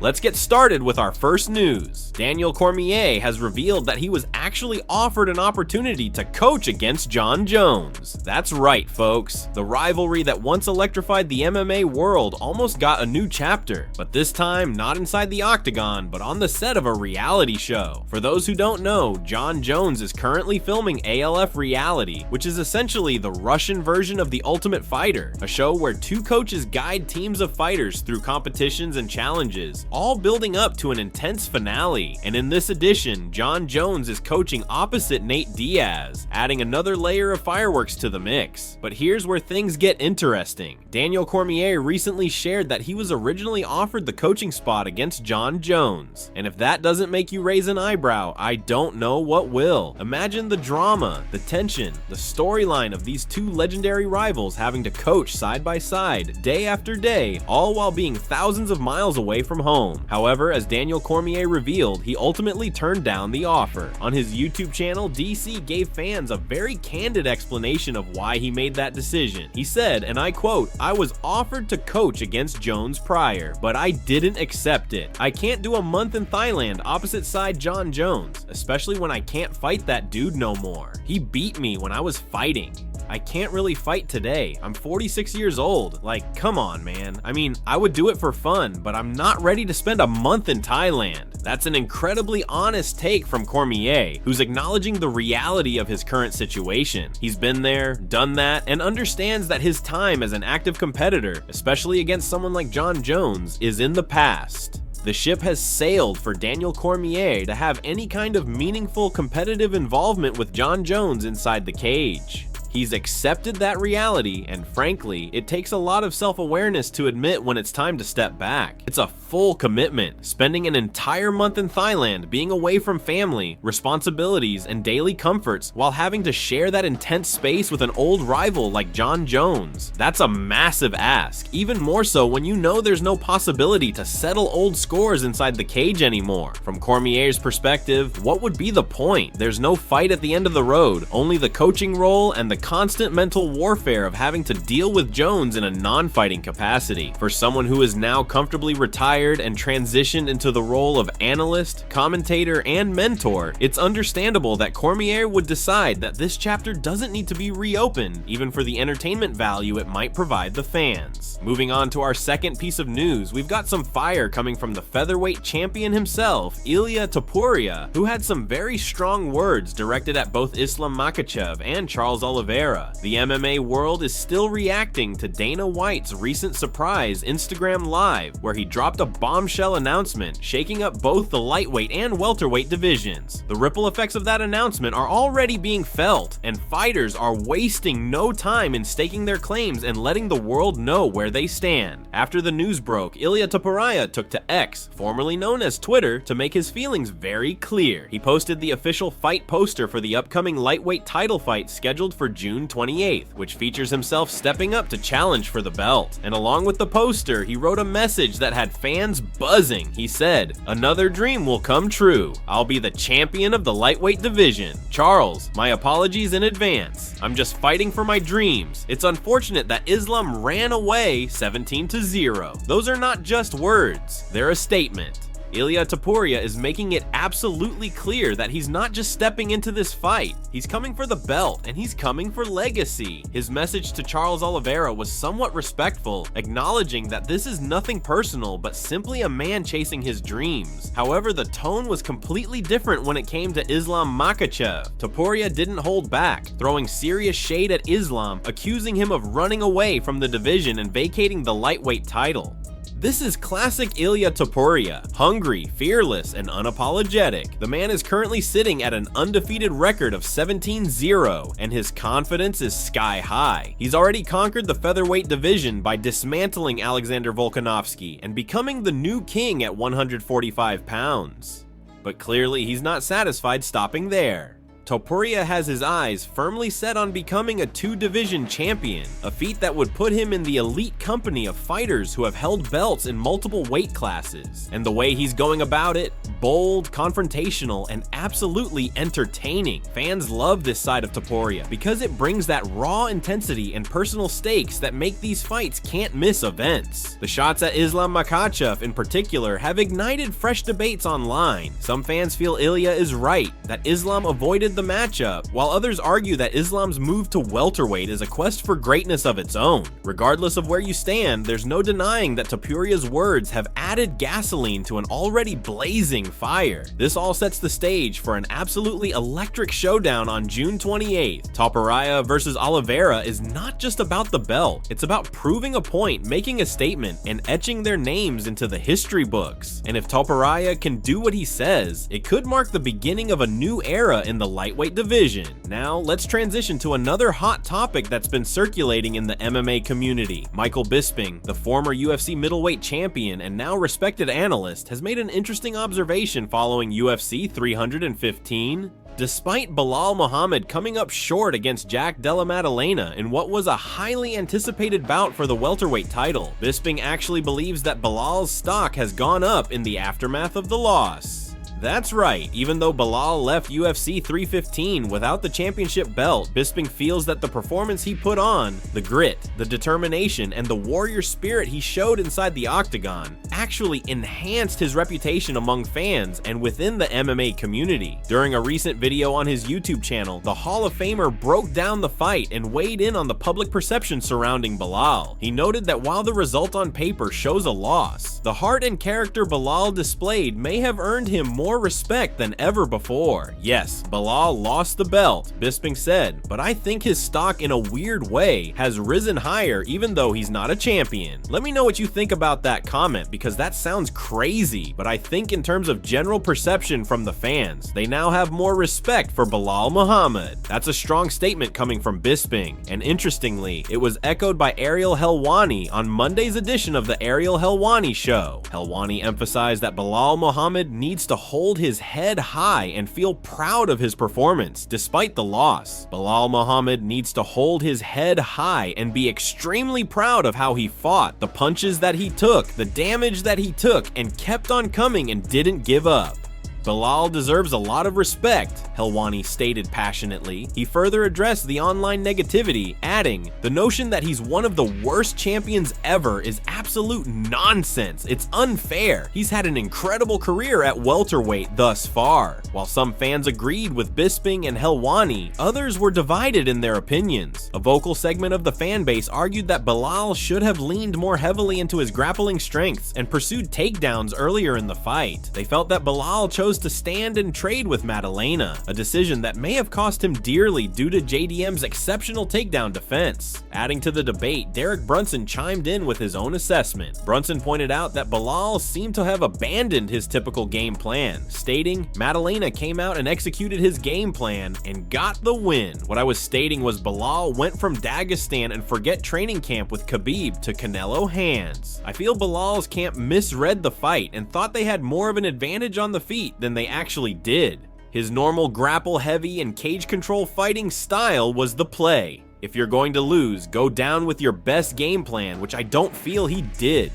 Let's get started with our first news. Daniel Cormier has revealed that he was actually offered an opportunity to coach against Jon Jones. That's right, folks. The rivalry that once electrified the MMA world almost got a new chapter, but this time not inside the octagon, but on the set of a reality show. For those who don't know, Jon Jones is currently filming ALF Reality, which is essentially the Russian version of The Ultimate Fighter, a show where two coaches guide teams of fighters through competitions and challenges, all building up to an intense finale. And in this edition, Jon Jones is coaching opposite Nate Diaz, adding another layer of fireworks to the mix. But here's where things get interesting. Daniel Cormier recently shared that he was originally offered the coaching spot against Jon Jones. And if that doesn't make you raise an eyebrow, I don't know what will. Imagine the drama, the tension, the storyline of these two legendary rivals having to coach side by side, day after day, all while being thousands of miles away from home. However, as Daniel Cormier revealed, he ultimately turned down the offer. On his YouTube channel, DC gave fans a very candid explanation of why he made that decision. He said, and I quote, "I was offered to coach against Jones prior, but I didn't accept it. I can't do a month in Thailand opposite side Jon Jones, especially when I can't fight that dude no more. He beat me when I was fighting. I can't really fight today. I'm 46 years old. Like, come on, man. I mean, I would do it for fun, but I'm not ready to spend a month in Thailand." That's an incredibly honest take from Cormier, who's acknowledging the reality of his current situation. He's been there, done that, and understands that his time as an active competitor, especially against someone like Jon Jones, is in the past. The ship has sailed for Daniel Cormier to have any kind of meaningful competitive involvement with Jon Jones inside the cage. He's accepted that reality, and frankly, it takes a lot of self-awareness to admit when it's time to step back. It's a full commitment, spending an entire month in Thailand, being away from family, responsibilities, and daily comforts, while having to share that intense space with an old rival like Jon Jones. That's a massive ask, even more so when you know there's no possibility to settle old scores inside the cage anymore. From Cormier's perspective, what would be the point? There's no fight at the end of the road, only the coaching role and the constant mental warfare of having to deal with Jones in a non-fighting capacity. For someone who is now comfortably retired and transitioned into the role of analyst, commentator, and mentor, it's understandable that Cormier would decide that this chapter doesn't need to be reopened, even for the entertainment value it might provide the fans. Moving on to our second piece of news, we've got some fire coming from the featherweight champion himself, Ilia Topuria, who had some very strong words directed at both Islam Makachev and Charles Oliveira. The MMA world is still reacting to Dana White's recent surprise Instagram Live, where he dropped a bombshell announcement shaking up both the lightweight and welterweight divisions. The ripple effects of that announcement are already being felt, and fighters are wasting no time in staking their claims and letting the world know where they stand. After the news broke, Ilia Topuria took to X, formerly known as Twitter, to make his feelings very clear. He posted the official fight poster for the upcoming lightweight title fight scheduled for June 28th, which features himself stepping up to challenge for the belt. And along with the poster, he wrote a message that had fans buzzing. He said, "Another dream will come true. I'll be the champion of the lightweight division. Charles, my apologies in advance. I'm just fighting for my dreams. It's unfortunate that Islam ran away 17-0. Those are not just words, they're a statement." Ilia Topuria is making it absolutely clear that he's not just stepping into this fight. He's coming for the belt, and he's coming for legacy. His message to Charles Oliveira was somewhat respectful, acknowledging that this is nothing personal, but simply a man chasing his dreams. However, the tone was completely different when it came to Islam Makachev. Taporia didn't hold back, throwing serious shade at Islam, accusing him of running away from the division and vacating the lightweight title. This is classic Ilia Topuria, hungry, fearless, and unapologetic. The man is currently sitting at an undefeated record of 17-0, and his confidence is sky high. He's already conquered the featherweight division by dismantling Alexander Volkanovski and becoming the new king at 145 pounds. But clearly he's not satisfied stopping there. Taporia has his eyes firmly set on becoming a two-division champion, a feat that would put him in the elite company of fighters who have held belts in multiple weight classes. And the way he's going about it, bold, confrontational, and absolutely entertaining. Fans love this side of Taporia because it brings that raw intensity and personal stakes that make these fights can't miss events. The shots at Islam Makachev in particular have ignited fresh debates online. Some fans feel Ilia is right, that Islam avoided the matchup, while others argue that Islam's move to welterweight is a quest for greatness of its own. Regardless of where you stand, there's no denying that Tapuria's words have added gasoline to an already blazing fire. This all sets the stage for an absolutely electric showdown on June 28th. Taporia versus Oliveira is not just about the belt, it's about proving a point, making a statement, and etching their names into the history books. And if Taporia can do what he says, it could mark the beginning of a new era in the lightweight division. Now, let's transition to another hot topic that's been circulating in the MMA community. Michael Bisping, the former UFC middleweight champion and now respected analyst, has made an interesting observation following UFC 315. Despite Balal Muhammad coming up short against Jack Della Maddalena in what was a highly anticipated bout for the welterweight title, Bisping actually believes that Balal's stock has gone up in the aftermath of the loss. That's right, even though Balal left UFC 315 without the championship belt, Bisping feels that the performance he put on, the grit, the determination, and the warrior spirit he showed inside the octagon actually enhanced his reputation among fans and within the MMA community. During a recent video on his YouTube channel, the Hall of Famer broke down the fight and weighed in on the public perception surrounding Balal. He noted that while the result on paper shows a loss, the heart and character Balal displayed may have earned him more respect than ever before. Yes, Balal lost the belt, Bisping said, but I think his stock in a weird way has risen higher even though he's not a champion. Let me know what you think about that comment because that sounds crazy, but I think in terms of general perception from the fans, they now have more respect for Balal Muhammad. That's a strong statement coming from Bisping, and interestingly, it was echoed by Ariel Helwani on Monday's edition of the Ariel Helwani Show. Helwani emphasized that Balal Muhammad needs to hold his head high and feel proud of his performance despite the loss. Balal Muhammad needs to hold his head high and be extremely proud of how he fought, the punches that he took, the damage that he took, and kept on coming and didn't give up. Balal deserves a lot of respect, Helwani stated passionately. He further addressed the online negativity, adding, "The notion that he's one of the worst champions ever is absolute nonsense. It's unfair. He's had an incredible career at welterweight thus far." While some fans agreed with Bisping and Helwani, others were divided in their opinions. A vocal segment of the fan base argued that Balal should have leaned more heavily into his grappling strengths and pursued takedowns earlier in the fight. They felt that Balal chose to stand and trade with Maddalena, a decision that may have cost him dearly due to JDM's exceptional takedown defense. Adding to the debate, Derek Brunson chimed in with his own assessment. Brunson pointed out that Balal seemed to have abandoned his typical game plan, stating, "Maddalena came out and executed his game plan and got the win. What I was stating was Balal went from Dagestan and Forget training camp with Khabib to Canelo hands. I feel Balal's camp misread the fight and thought they had more of an advantage on the feet than they actually did. His normal grapple heavy and cage control fighting style was the play. If you're going to lose, go down with your best game plan, which I don't feel he did."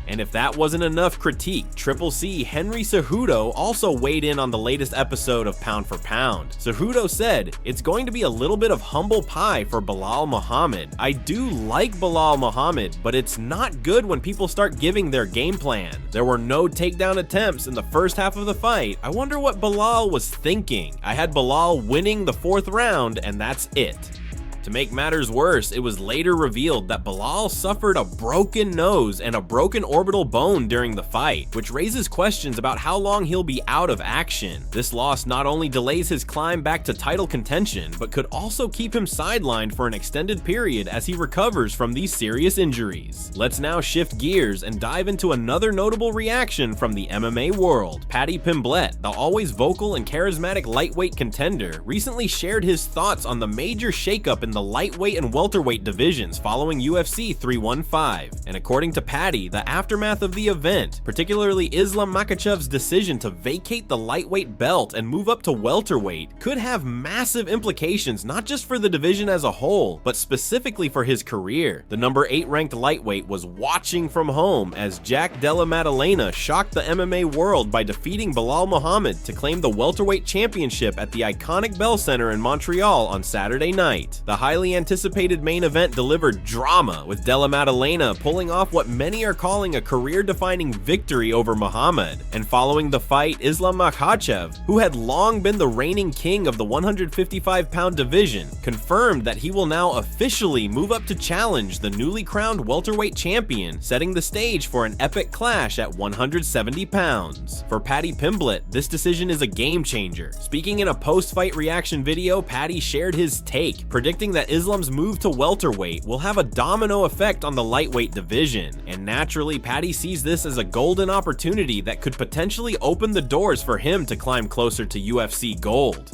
And if that wasn't enough critique, Triple C Henry Cejudo also weighed in on the latest episode of Pound for Pound. Cejudo said, "It's going to be a little bit of humble pie for Balal Muhammad. I do like Balal Muhammad, but it's not good when people start giving their game plan. There were no takedown attempts in the first half of the fight. I wonder what Balal was thinking. I had Balal winning the 4th round, and that's it." To make matters worse, it was later revealed that Balal suffered a broken nose and a broken orbital bone during the fight, which raises questions about how long he'll be out of action. This loss not only delays his climb back to title contention, but could also keep him sidelined for an extended period as he recovers from these serious injuries. Let's now shift gears and dive into another notable reaction from the MMA world. Paddy Pimblett, the always vocal and charismatic lightweight contender, recently shared his thoughts on the major shakeup in in the lightweight and welterweight divisions following UFC 315. And according to Paddy, the aftermath of the event, particularly Islam Makachev's decision to vacate the lightweight belt and move up to welterweight, could have massive implications not just for the division as a whole, but specifically for his career. The number 8 ranked lightweight was watching from home as Jack Della Maddalena shocked the MMA world by defeating Balal Muhammad to claim the welterweight championship at the iconic Bell Center in Montreal on Saturday night. The highly anticipated main event delivered drama, with Della Maddalena pulling off what many are calling a career-defining victory over Muhammad. And following the fight, Islam Makachev, who had long been the reigning king of the 155-pound division, confirmed that he will now officially move up to challenge the newly crowned welterweight champion, setting the stage for an epic clash at 170 pounds. For Paddy Pimblett, this decision is a game changer. Speaking in a post-fight reaction video, Paddy shared his take, predicting that Islam's move to welterweight will have a domino effect on the lightweight division. And naturally, Paddy sees this as a golden opportunity that could potentially open the doors for him to climb closer to UFC gold.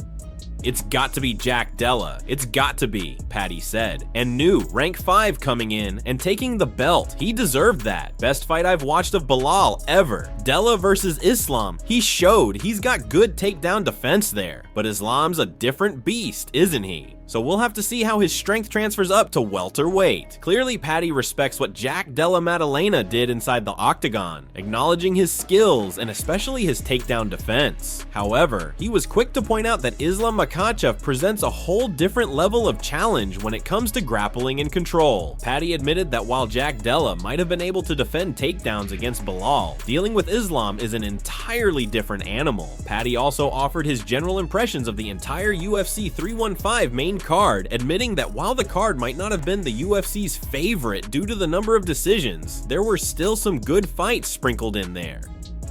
"It's got to be Jack Della. It's got to be," Paddy said. And new, rank 5 coming in and taking the belt. He deserved that. Best fight I've watched of Balal ever. Della versus Islam. He showed he's got good takedown defense there. But Islam's a different beast, isn't he? So we'll have to see how his strength transfers up to welterweight. Clearly, Paddy respects what Jack Della Maddalena did inside the octagon, acknowledging his skills and especially his takedown defense. However, he was quick to point out that Islam Makachev presents a whole different level of challenge when it comes to grappling and control. Paddy admitted that while Jack Della might have been able to defend takedowns against Balal, dealing with Islam is an entirely different animal. Paddy also offered his general impressions of the entire UFC 315 main card, admitting that while the card might not have been the UFC's favorite due to the number of decisions, there were still some good fights sprinkled in there.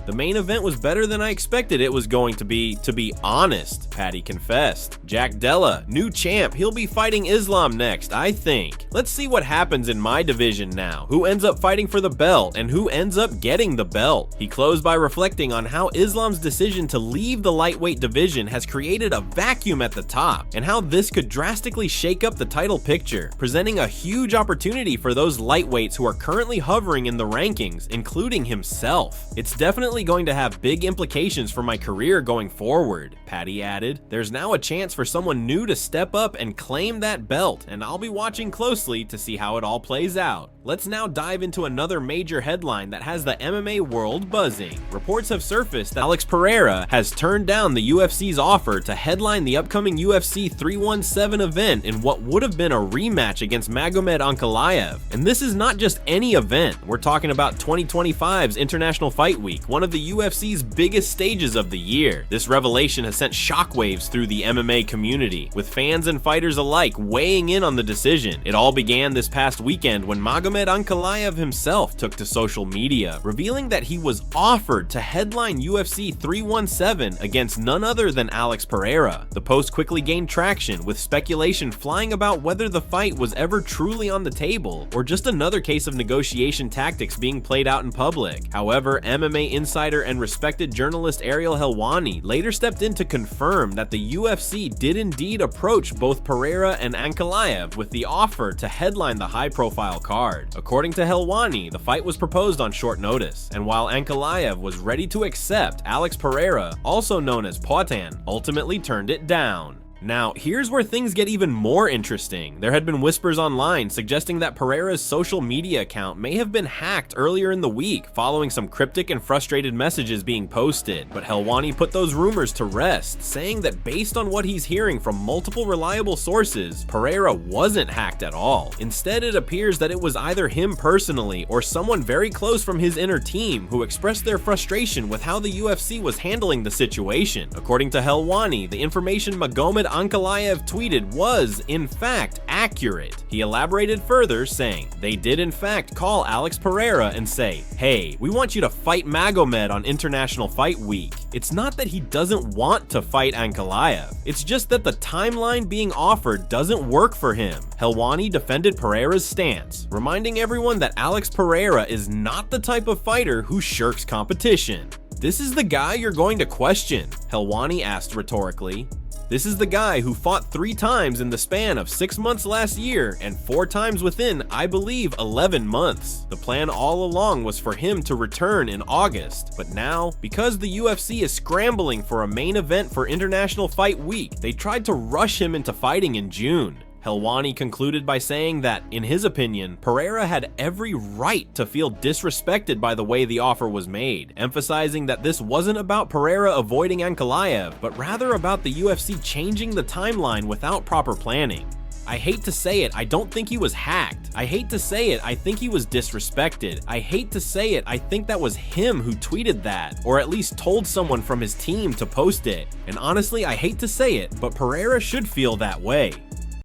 "The main event was better than I expected it was going to be honest," Paddy confessed. "Jack Della, new champ, he'll be fighting Islam next, I think. Let's see what happens in my division now, who ends up fighting for the belt and who ends up getting the belt." He closed by reflecting on how Islam's decision to leave the lightweight division has created a vacuum at the top, and how this could drastically shake up the title picture, presenting a huge opportunity for those lightweights who are currently hovering in the rankings, including himself. "It's definitely going to have big implications for my career going forward," Paddy added. "There's now a chance for someone new to step up and claim that belt, and I'll be watching closely to see how it all plays out." Let's now dive into another major headline that has the MMA world buzzing. Reports have surfaced that Alex Pereira has turned down the UFC's offer to headline the upcoming UFC 317 event in what would have been a rematch against Magomed Ankalaev. And this is not just any event. We're talking about 2025's International Fight Week, one of the UFC's biggest stages of the year. This revelation has sent shockwaves through the MMA community, with fans and fighters alike weighing in on the decision. It all began this past weekend when Magomed Ankalaev himself took to social media, revealing that he was offered to headline UFC 317 against none other than Alex Pereira. The post quickly gained traction, with speculation flying about whether the fight was ever truly on the table or just another case of negotiation tactics being played out in public. However, MMA insider and respected journalist Ariel Helwani later stepped in to confirm that the UFC did indeed approach both Pereira and Ankalaev with the offer to headline the high-profile card. According to Helwani, the fight was proposed on short notice, and while Ankalaev was ready to accept, Alex Pereira, also known as Poatan, ultimately turned it down. Now, here's where things get even more interesting. There had been whispers online suggesting that Pereira's social media account may have been hacked earlier in the week following some cryptic and frustrated messages being posted, but Helwani put those rumors to rest, saying that based on what he's hearing from multiple reliable sources, Pereira wasn't hacked at all. Instead, it appears that it was either him personally or someone very close from his inner team who expressed their frustration with how the UFC was handling the situation. According to Helwani, the information Magomed Ankalaev tweeted was, in fact, accurate. He elaborated further, saying, "They did in fact call Alex Pereira and say, 'Hey, we want you to fight Magomed on International Fight Week.' It's not that he doesn't want to fight Ankalaev. It's just that the timeline being offered doesn't work for him." Helwani defended Pereira's stance, reminding everyone that Alex Pereira is not the type of fighter who shirks competition. "This is the guy you're going to question?" Helwani asked rhetorically. This is the guy who fought 3 times in the span of 6 months last year and 4 times within, I believe, 11 months. The plan all along was for him to return in August, but now, because the UFC is scrambling for a main event for International Fight Week, they tried to rush him into fighting in June. Helwani concluded by saying that, in his opinion, Pereira had every right to feel disrespected by the way the offer was made, emphasizing that this wasn't about Pereira avoiding Ankalaev, but rather about the UFC changing the timeline without proper planning. I hate to say it, I don't think he was hacked. I hate to say it, I think he was disrespected. I hate to say it, I think that was him who tweeted that, or at least told someone from his team to post it. And honestly, I hate to say it, but Pereira should feel that way.